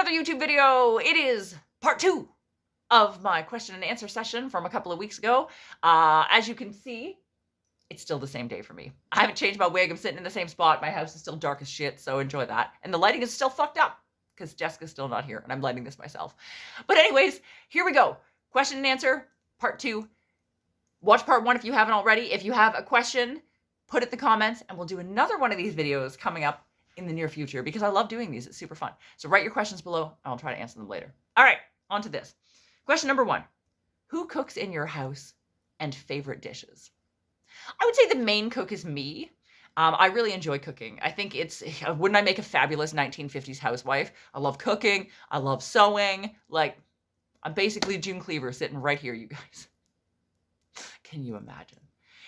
another YouTube video. It is part 2 of my question and answer session from a couple of weeks ago. As you can see, it's still the same day for me. I haven't changed my wig. I'm sitting in the same spot. My house is still dark as shit, so enjoy that. And the lighting is still fucked up because Jessica's still not here and I'm lighting this myself. But anyways, here we go. Question and answer, part 2. Watch part 1 if you haven't already. If you have a question, put it in the comments and we'll do another one of these videos coming up in the near future because I love doing these. It's super fun. So write your questions below and I'll try to answer them later. All right, on to this. Question number 1. Who cooks in your house and favorite dishes? I would say the main cook is me. I really enjoy cooking. I think wouldn't I make a fabulous 1950s housewife? I love cooking. I love sewing. Like, I'm basically June Cleaver sitting right here, you guys. Can you imagine?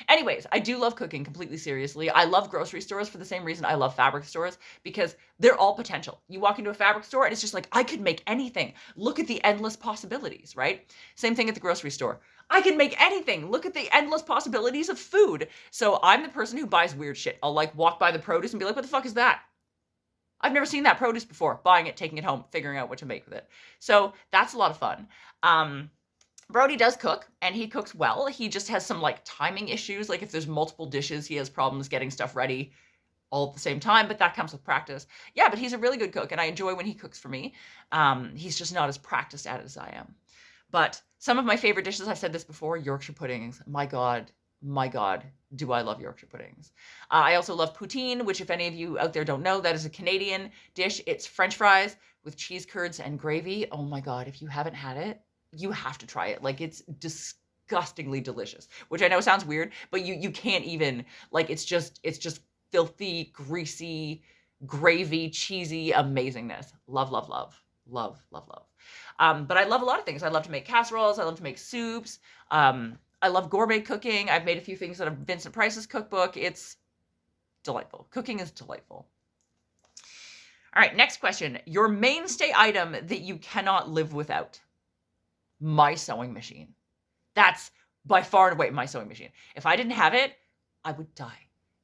Anyways, I do love cooking completely seriously. I love grocery stores for the same reason I love fabric stores, because they're all potential. You walk into a fabric store and it's just like, I could make anything. Look at the endless possibilities, right? Same thing at the grocery store. I can make anything. Look at the endless possibilities of food. So I'm the person who buys weird shit. I'll like walk by the produce and be like, what the fuck is that? I've never seen that produce before. Buying it, taking it home, figuring out what to make with it. So that's a lot of fun. Brody does cook, and he cooks well. He just has some like timing issues. Like if there's multiple dishes, he has problems getting stuff ready all at the same time, but that comes with practice. Yeah, but he's a really good cook, and I enjoy when he cooks for me. He's just not as practiced at it as I am. But some of my favorite dishes, I've said this before, Yorkshire puddings. My God, do I love Yorkshire puddings. I also love poutine, which if any of you out there don't know, that is a Canadian dish. It's French fries with cheese curds and gravy. Oh my God, if you haven't had it, you have to try it. Like, it's disgustingly delicious, which I know sounds weird, but you can't even, like, it's just filthy, greasy, gravy, cheesy amazingness. Love, love, love, love, love, love. But I love a lot of things. I love to make casseroles. I love to make soups. I love gourmet cooking. I've made a few things out of Vincent Price's cookbook. It's delightful. Cooking is delightful. All right, next question. Your mainstay item that you cannot live without. My sewing machine. That's by far and away my sewing machine. If I didn't have it, I would die.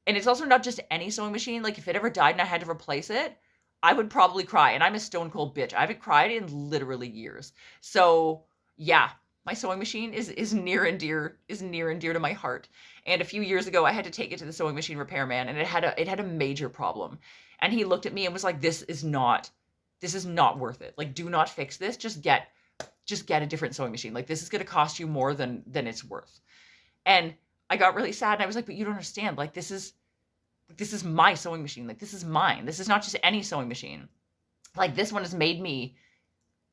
And it's also not just any sewing machine. Like if it ever died and I had to replace it, I would probably cry. And I'm a stone cold bitch. I haven't cried in literally years. So yeah, my sewing machine is near and dear to my heart. And a few years ago, I had to take it to the sewing machine repairman, and it had a major problem. And he looked at me and was like, this is not worth it. Like, do not fix this. Just get a different sewing machine. Like, this is going to cost you more than it's worth. And I got really sad, and I was like, but you don't understand. Like, this is my sewing machine. Like, this is mine. This is not just any sewing machine. Like, this one has made me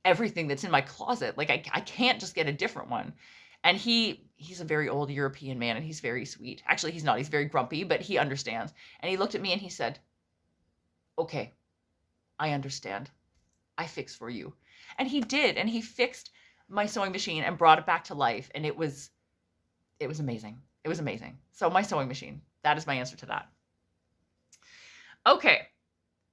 everything that's in my closet. Like, I can't just get a different one. And he's a very old European man, and he's very sweet. Actually, he's not. He's very grumpy, but he understands. And he looked at me and he said, okay, I understand. I fix for you. And he did, and he fixed my sewing machine and brought it back to life, and it was amazing. It was amazing. So my sewing machine, that is my answer to that. Okay,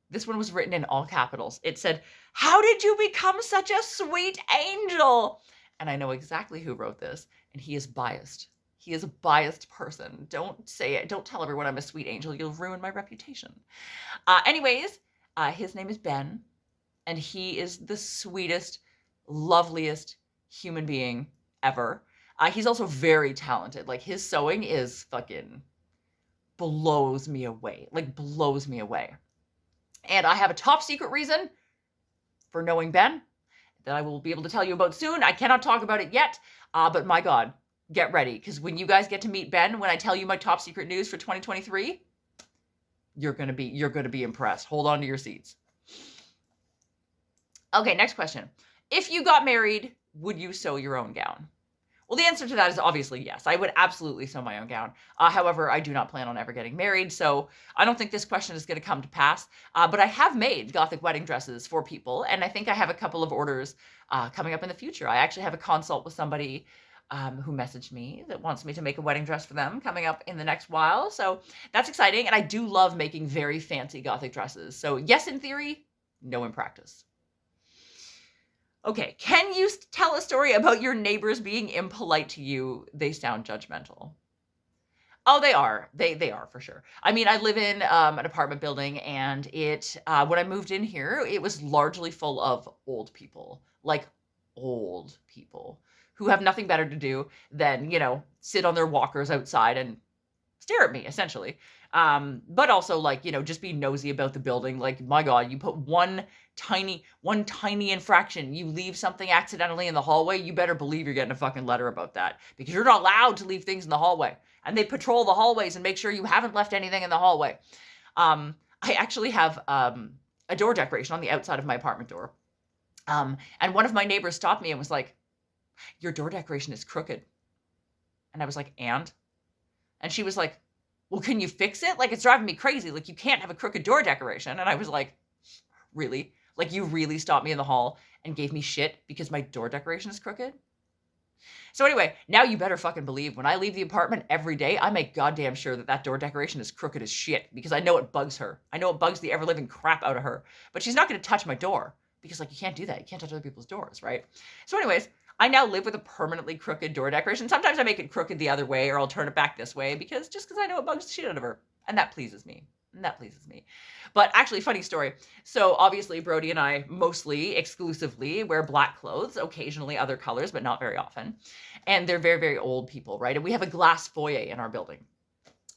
this one was written in all capitals. It said, how did you become such a sweet angel? And I know exactly who wrote this, and he is biased. He is a biased person. Don't say it. Don't tell everyone I'm a sweet angel. You'll ruin my reputation. Anyways, his name is Ben. And he is the sweetest, loveliest human being ever. He's also very talented. Like, his sewing is fucking blows me away. Like, blows me away. And I have a top secret reason for knowing Ben that I will be able to tell you about soon. I cannot talk about it yet, but my God, get ready. Because when you guys get to meet Ben, when I tell you my top secret news for 2023, you're gonna be impressed. Hold on to your seats. Okay, next question. If you got married, would you sew your own gown? Well, the answer to that is obviously yes. I would absolutely sew my own gown. However, I do not plan on ever getting married, so I don't think this question is going to come to pass. But I have made Gothic wedding dresses for people, and I think I have a couple of orders coming up in the future. I actually have a consult with somebody who messaged me that wants me to make a wedding dress for them coming up in the next while. So that's exciting, and I do love making very fancy Gothic dresses. So yes, in theory, no in practice. Okay, can you tell a story about your neighbors being impolite to you? They sound judgmental. Oh, they are. They are for sure. I mean, I live in an apartment building, and it when I moved in here, it was largely full of old people, like old people who have nothing better to do than sit on their walkers outside and stare at me essentially. But also like just be nosy about the building. Like my God, you put one tiny infraction, you leave something accidentally in the hallway, you better believe you're getting a fucking letter about that, because you're not allowed to leave things in the hallway. And they patrol the hallways and make sure you haven't left anything in the hallway. I actually have a door decoration on the outside of my apartment door. And one of my neighbors stopped me and was like, "Your door decoration is crooked." And I was like, "And?" And she was like, "Well, can you fix it? Like, it's driving me crazy. Like, you can't have a crooked door decoration." And I was like, "Really? Like, you really stopped me in the hall and gave me shit because my door decoration is crooked?" So anyway, now you better fucking believe when I leave the apartment every day, I make goddamn sure that that door decoration is crooked as shit, because I know it bugs her. I know it bugs the ever-living crap out of her. But she's not going to touch my door, because like, you can't do that. You can't touch other people's doors, right? So anyways, I now live with a permanently crooked door decoration. Sometimes I make it crooked the other way, or I'll turn it back this way, because I know it bugs the shit out of her. And that pleases me. But actually, funny story. So obviously Brody and I mostly exclusively wear black clothes, occasionally other colors, but not very often. And they're very, very old people, right? And we have a glass foyer in our building.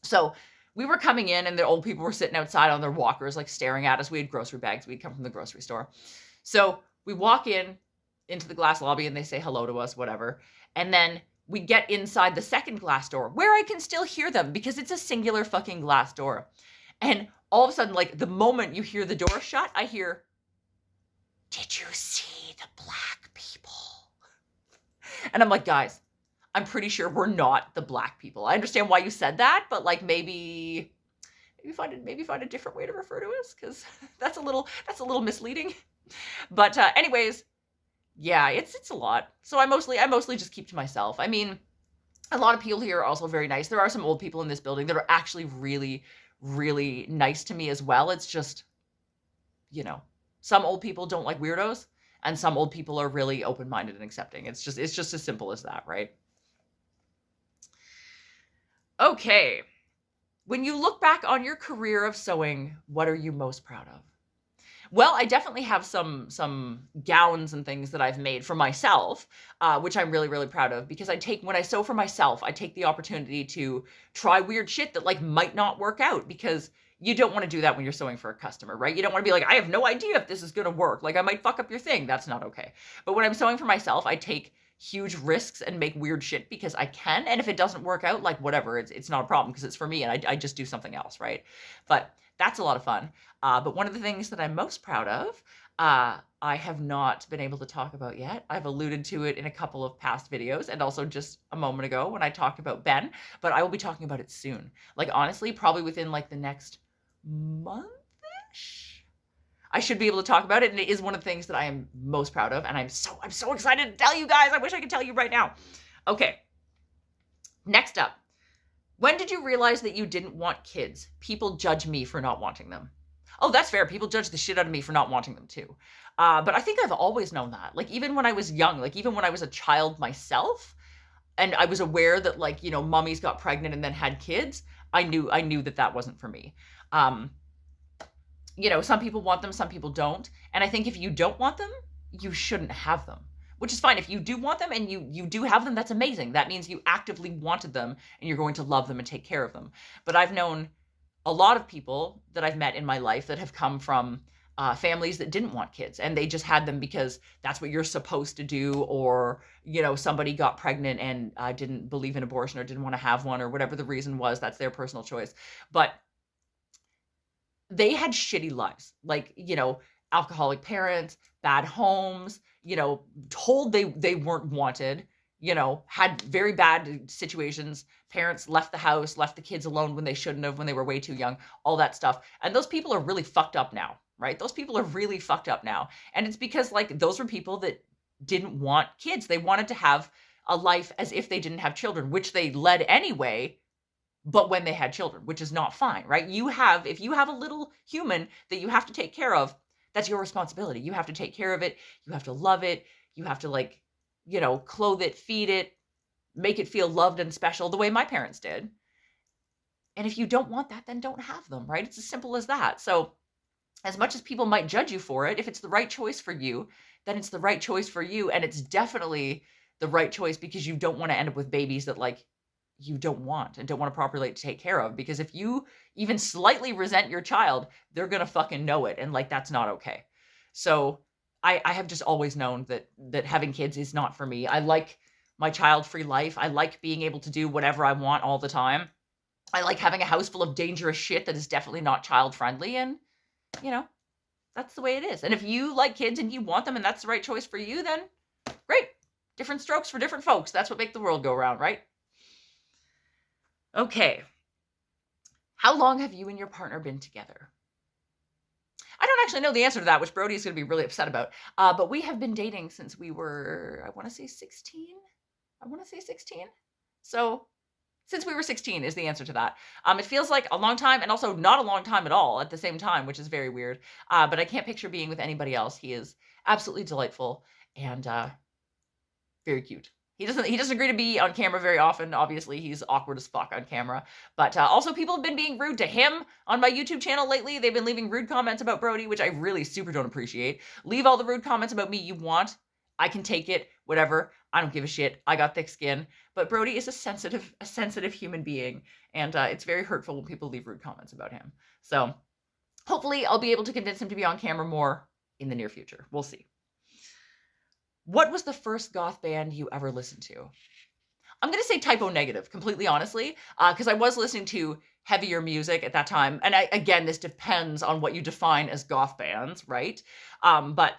So we were coming in and the old people were sitting outside on their walkers, like staring at us. We had grocery bags. We'd come from the grocery store. So we walk into the glass lobby and they say hello to us, whatever. And then we get inside the second glass door where I can still hear them because it's a singular fucking glass door. And all of a sudden, like the moment you hear the door shut, I hear, "Did you see the black people?" And I'm like, guys, I'm pretty sure we're not the black people. I understand why you said that, but like maybe find a different way to refer to us, because that's a little misleading. But anyways, yeah, it's a lot. So I mostly just keep to myself. I mean, a lot of people here are also very nice. There are some old people in this building that are actually really, really nice to me as well. It's just, some old people don't like weirdos, and some old people are really open-minded and accepting. It's just as simple as that, right? Okay. When you look back on your career of sewing, what are you most proud of? Well, I definitely have some gowns and things that I've made for myself, which I'm really, really proud of, because when I sew for myself, I take the opportunity to try weird shit that like might not work out, because you don't want to do that when you're sewing for a customer, right? You don't want to be like, "I have no idea if this is going to work. Like, I might fuck up your thing." That's not okay. But when I'm sewing for myself, I take huge risks and make weird shit because I can. And if it doesn't work out, like whatever, it's not a problem, because it's for me and I just do something else, right? But that's a lot of fun. But one of the things that I'm most proud of, I have not been able to talk about yet. I've alluded to it in a couple of past videos, and also just a moment ago when I talked about Ben, but I will be talking about it soon. Like, honestly, probably within like the next month-ish, I should be able to talk about it. And it is one of the things that I am most proud of. And I'm so excited to tell you guys. I wish I could tell you right now. Okay. Next up. When did you realize that you didn't want kids? People judge me for not wanting them. Oh, that's fair. People judge the shit out of me for not wanting them too. But I think I've always known that. Like, even when I was young, like even when I was a child myself, and I was aware that like, mummies got pregnant and then had kids, I knew that wasn't for me. Some people want them, some people don't. And I think if you don't want them, you shouldn't have them. Which is fine. If you do want them and you do have them, that's amazing. That means you actively wanted them and you're going to love them and take care of them. But I've known a lot of people that I've met in my life that have come from families that didn't want kids, and they just had them because that's what you're supposed to do, or, somebody got pregnant and didn't believe in abortion or didn't want to have one, or whatever the reason was. That's their personal choice. But they had shitty lives, like, alcoholic parents, bad homes, told they weren't wanted, had very bad situations. Parents left the house, left the kids alone when they shouldn't have, when they were way too young, all that stuff. And those people are really fucked up now, right? Those people are really fucked up now. And it's because like those were people that didn't want kids. They wanted to have a life as if they didn't have children, which they led anyway, but when they had children, which is not fine, right? If you have a little human that you have to take care of, that's your responsibility. You have to take care of it. You have to love it. You have to clothe it, feed it, make it feel loved and special the way my parents did. And if you don't want that, then don't have them, right? It's as simple as that. So as much as people might judge you for it, if it's the right choice for you, then it's the right choice for you. And it's definitely the right choice because you don't want to end up with babies that like you don't want and don't want to properly take care of. Because if you even slightly resent your child, they're going to fucking know it. And like, that's not okay. So I have just always known that having kids is not for me. I like my child-free life. I like being able to do whatever I want all the time. I like having a house full of dangerous shit that is definitely not child-friendly. And, you know, that's the way it is. And if you like kids and you want them and that's the right choice for you, then great. Different strokes for different folks. That's what makes the world go round, right? Okay. How long have you and your partner been together? I don't actually know the answer to that, which Brody is going to be really upset about. But we have been dating since we were, I want to say 16. So since we were 16 is the answer to that. It feels like a long time and also not a long time at all at the same time, which is very weird. But I can't picture being with anybody else. He is absolutely delightful and very cute. He doesn't agree to be on camera very often. Obviously, he's awkward as fuck on camera. But also, people have been being rude to him on my YouTube channel lately. They've been leaving rude comments about Brody, which I really super don't appreciate. Leave all the rude comments about me you want. I can take it, whatever. I don't give a shit. I got thick skin. But Brody is a sensitive human being, and it's very hurtful when people leave rude comments about him. So hopefully, I'll be able to convince him to be on camera more in the near future. We'll see. What was the first goth band you ever listened to? I'm going to say Typo Negative, completely honestly, because I was listening to heavier music at that time. And again, this depends on what you define as goth bands, right? But,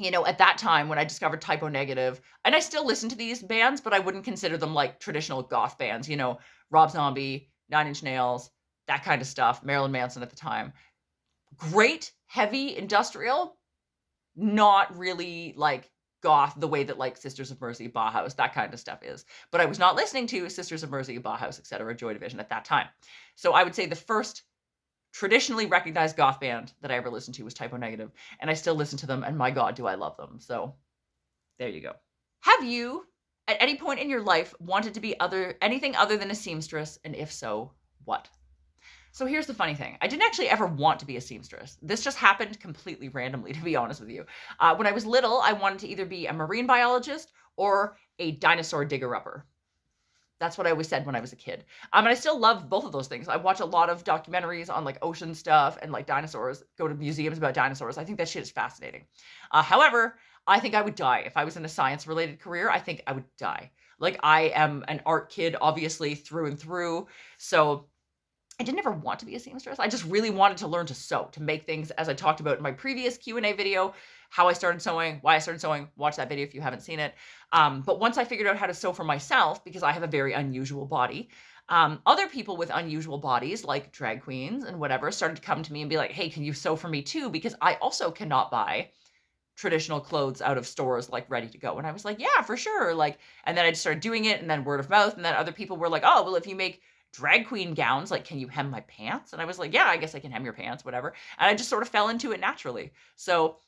you know, at that time when I discovered Typo Negative, and I still listen to these bands, but I wouldn't consider them like traditional goth bands, you know, Rob Zombie, Nine Inch Nails, that kind of stuff, Marilyn Manson at the time. Great, heavy, industrial, not really like goth the way that like Sisters of Mercy, Bauhaus, that kind of stuff is. But I was not listening to Sisters of Mercy, Bauhaus, etc., Joy Division at that time. So I would say the first traditionally recognized goth band that I ever listened to was Typo Negative, and I still listen to them, and my God, do I love them. So there you go. Have you, at any point in your life, wanted to be anything other than a seamstress, and if so, what? So here's the funny thing. I didn't actually ever want to be a seamstress. This just happened completely randomly, to be honest with you. When I was little, I wanted to either be a marine biologist or a dinosaur digger-upper. That's what I always said when I was a kid. And I still love both of those things. I watch a lot of documentaries on like ocean stuff and like dinosaurs, go to museums about dinosaurs. I think that shit is fascinating. However, I think I would die. If I was in a science-related career, I think I would die. Like, I am an art kid, obviously, through and through. So I didn't ever want to be a seamstress. I just really wanted to learn to sew, to make things, as I talked about in my previous Q&A video, how I started sewing, why I started sewing. Watch that video if you haven't seen it. But once I figured out how to sew for myself, because I have a very unusual body, other people with unusual bodies, like drag queens and whatever, started to come to me and be like, hey, can you sew for me too? Because I also cannot buy traditional clothes out of stores like ready to go. And I was like, yeah, for sure. Like, and then I just started doing it, and then word of mouth. And then other people were like, oh, well, if you make drag queen gowns, like, can you hem my pants? And I was like, yeah, I guess I can hem your pants, whatever. And I just sort of fell into it naturally. So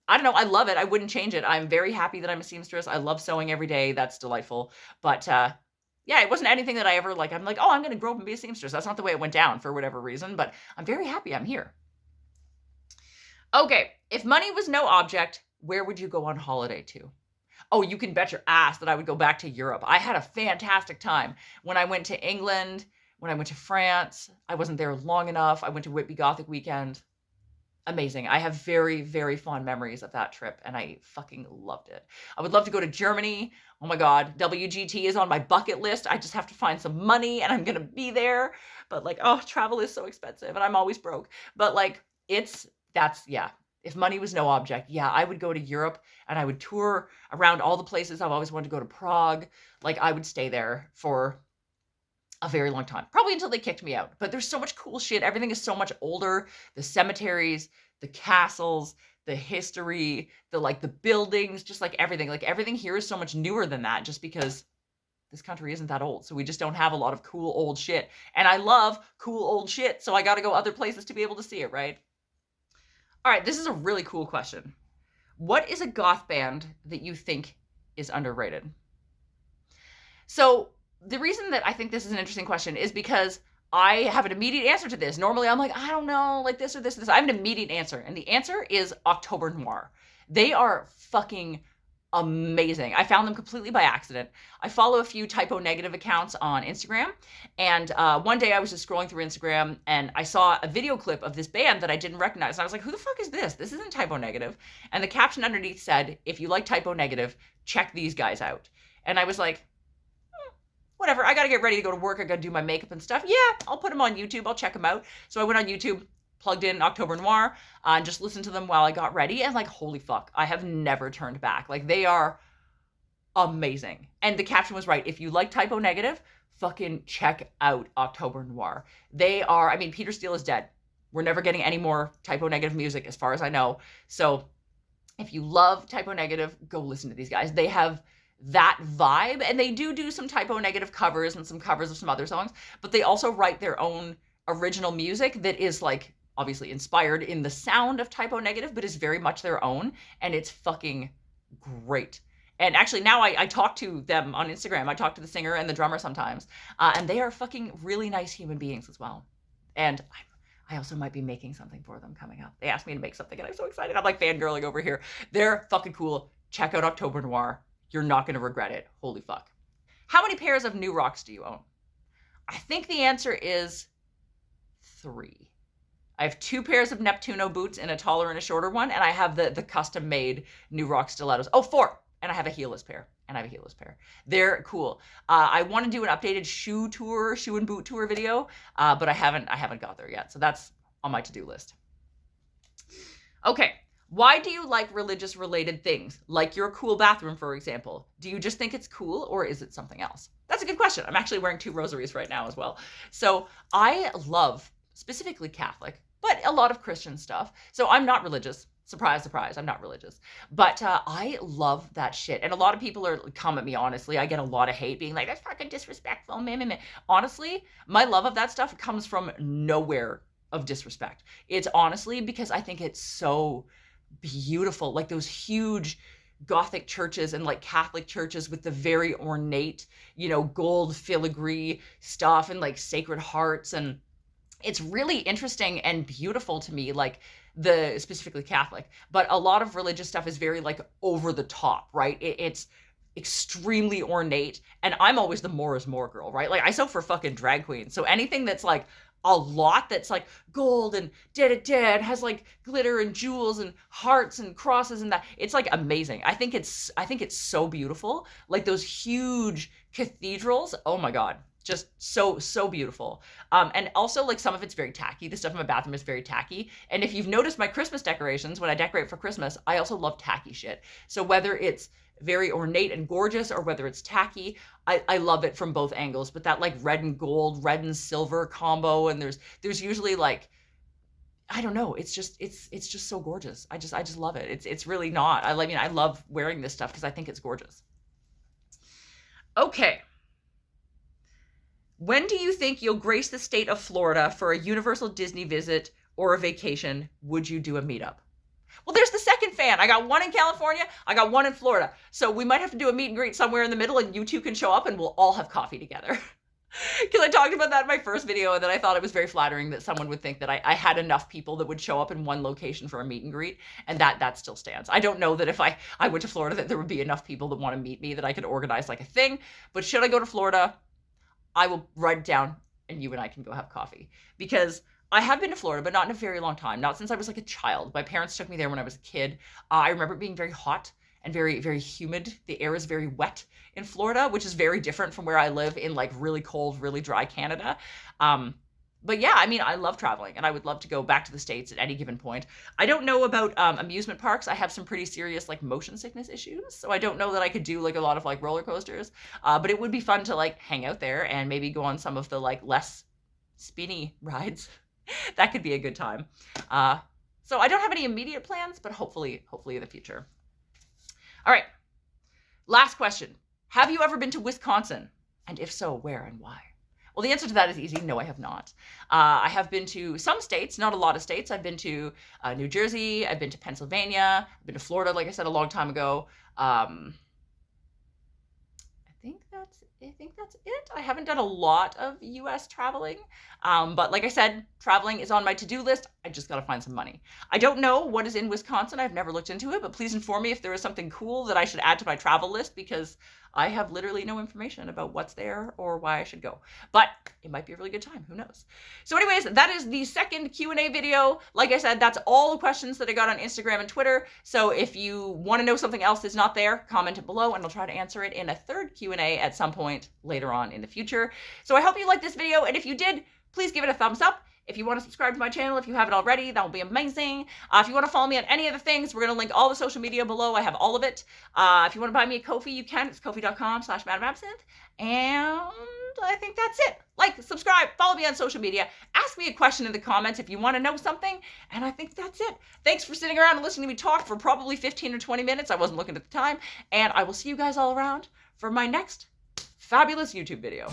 I don't know. I love it. I wouldn't change it. I'm very happy that I'm a seamstress. I love sewing every day. That's delightful. But yeah, it wasn't anything that I ever like, I'm like, oh, I'm going to grow up and be a seamstress. That's not the way it went down for whatever reason, but I'm very happy I'm here. Okay. If money was no object, where would you go on holiday to? Oh, you can bet your ass that I would go back to Europe. I had a fantastic time when I went to England, when I went to France. I wasn't there long enough. I went to Whitby Gothic weekend. Amazing. I have very, very fond memories of that trip, and I fucking loved it. I would love to go to Germany. Oh my God, WGT is on my bucket list. I just have to find some money, and I'm going to be there. But like, oh, travel is so expensive, and I'm always broke. But like, yeah. If money was no object, yeah, I would go to Europe and I would tour around all the places I've always wanted to go to. Prague. Like, I would stay there for a very long time, probably until they kicked me out. But there's so much cool shit. Everything is so much older. The cemeteries, the castles, the history, the buildings, just like everything here is so much newer than that, just because this country isn't that old. So we just don't have a lot of cool old shit. And I love cool old shit. So I got to go other places to be able to see it, right? All right, this is a really cool question. What is a goth band that you think is underrated? So the reason that I think this is an interesting question is because I have an immediate answer to this. Normally I'm like, I don't know, like this or this or this. I have an immediate answer. And the answer is October Noir. They are fucking amazing. I found them completely by accident. I follow a few typo negative accounts on Instagram. And one day I was just scrolling through Instagram and I saw a video clip of this band that I didn't recognize. And I was like, who the fuck is this? This isn't typo negative. And the caption underneath said, if you like typo negative, check these guys out. And I was like, whatever, I gotta get ready to go to work. I gotta do my makeup and stuff. Yeah, I'll put them on YouTube. I'll check them out. So I went on YouTube, plugged in October Noir, and just listened to them while I got ready. And like, holy fuck, I have never turned back. Like, they are amazing. And the caption was right. If you like typo negative, fucking check out October Noir. They are, I mean, Peter Steele is dead. We're never getting any more typo negative music as far as I know. So if you love typo negative, go listen to these guys. They have that vibe, and they do some typo negative covers and some covers of some other songs, but they also write their own original music that is like obviously inspired in the sound of typo negative, but is very much their own, and it's fucking great. And actually now I talk to them on Instagram. I talk to the singer and the drummer sometimes, and they are fucking really nice human beings as well. And I also might be making something for them coming up. They asked me to make something and I'm so excited. I'm like fangirling over here. They're fucking cool. Check out October Noir. You're not going to regret it. Holy fuck. How many pairs of New Rocks do you own? I think the answer is 3. I have 2 pairs of Neptuno boots in a taller and a shorter one, and I have the custom made New Rock stilettos. Oh, 4. And I have a heelless pair. They're cool. I want to do an updated shoe and boot tour video, but I haven't got there yet. So that's on my to-do list. Okay. Why do you like religious related things? Like your cool bathroom, for example. Do you just think it's cool, or is it something else? That's a good question. I'm actually wearing 2 rosaries right now as well. So I love specifically Catholic, but a lot of Christian stuff. So I'm not religious. Surprise, surprise, I'm not religious. But I love that shit. And a lot of people come at me, honestly. I get a lot of hate being like, that's fucking disrespectful. Meh. Honestly, my love of that stuff comes from nowhere of disrespect. It's honestly because I think it's so beautiful. Like those huge Gothic churches and like Catholic churches with the very ornate, gold filigree stuff and like Sacred Hearts. And it's really interesting and beautiful to me, like the specifically Catholic, but a lot of religious stuff is very like over the top, right? It's extremely ornate, and I'm always the more is more girl, right? Like I sew for fucking drag queens, so anything that's like a lot that's like gold and dead has like glitter and jewels and hearts and crosses and that, it's like amazing. I think it's so beautiful. Like those huge cathedrals, oh my god, just so beautiful. And also like some of it's very tacky. The stuff in my bathroom is very tacky. And if you've noticed my Christmas decorations, when I decorate for Christmas, I also love tacky shit. So whether it's very ornate and gorgeous or whether it's tacky, I love it from both angles. But that like red and gold, red and silver combo, and there's usually like, I don't know, it's just so gorgeous. I just love it. It's really not. I mean, I love wearing this stuff because I think it's gorgeous. Okay. When do you think you'll grace the state of Florida for a Universal Disney visit or a vacation? Would you do a meetup? Well, there's the second fan. I got one in California. I got one in Florida. So we might have to do a meet and greet somewhere in the middle, and you two can show up and we'll all have coffee together. Because I talked about that in my first video, and then I thought it was very flattering that someone would think that I had enough people that would show up in one location for a meet and greet, and that still stands. I don't know that if I went to Florida that there would be enough people that want to meet me that I could organize like a thing, but should I go to Florida, I will write it down and you and I can go have coffee. Because I have been to Florida, but not in a very long time. Not since I was like a child. My parents took me there when I was a kid. I remember it being very hot and very, very humid. The air is very wet in Florida, which is very different from where I live in like really cold, really dry Canada. But yeah, I mean, I love traveling and I would love to go back to the States at any given point. I don't know about amusement parks. I have some pretty serious like motion sickness issues. So I don't know that I could do like a lot of like roller coasters, but it would be fun to like hang out there and maybe go on some of the like less spinny rides. That could be a good time. So I don't have any immediate plans, but hopefully in the future. All right. Last question. Have you ever been to Wisconsin? And if so, where and why? Well, the answer to that is easy. No, I have not. I have been to some states, not a lot of states. I've been to New Jersey. I've been to Pennsylvania. I've been to Florida, like I said, a long time ago. I think that's I think that's it. I haven't done a lot of US traveling, but like I said, traveling is on my to-do list. I just got to find some money. I don't know what is in Wisconsin. I've never looked into it, but please inform me if there is something cool that I should add to my travel list, because I have literally no information about what's there or why I should go. But it might be a really good time. Who knows? So anyways, that is the second Q&A video. Like I said, that's all the questions that I got on Instagram and Twitter. So if you want to know something else that's not there, comment it below and I'll try to answer it in a third Q&A at some point later on in the future. So I hope you liked this video, and if you did, please give it a thumbs up. If you want to subscribe to my channel, if you haven't already, that will be amazing. If you want to follow me on any of the things, we're going to link all the social media below. I have all of it. If you want to buy me a Ko-fi, you can. It's ko-fi.com/madamabsinthe. And I think that's it. Like, subscribe, follow me on social media. Ask me a question in the comments if you want to know something. And I think that's it. Thanks for sitting around and listening to me talk for probably 15 or 20 minutes. I wasn't looking at the time. And I will see you guys all around for my next fabulous YouTube video.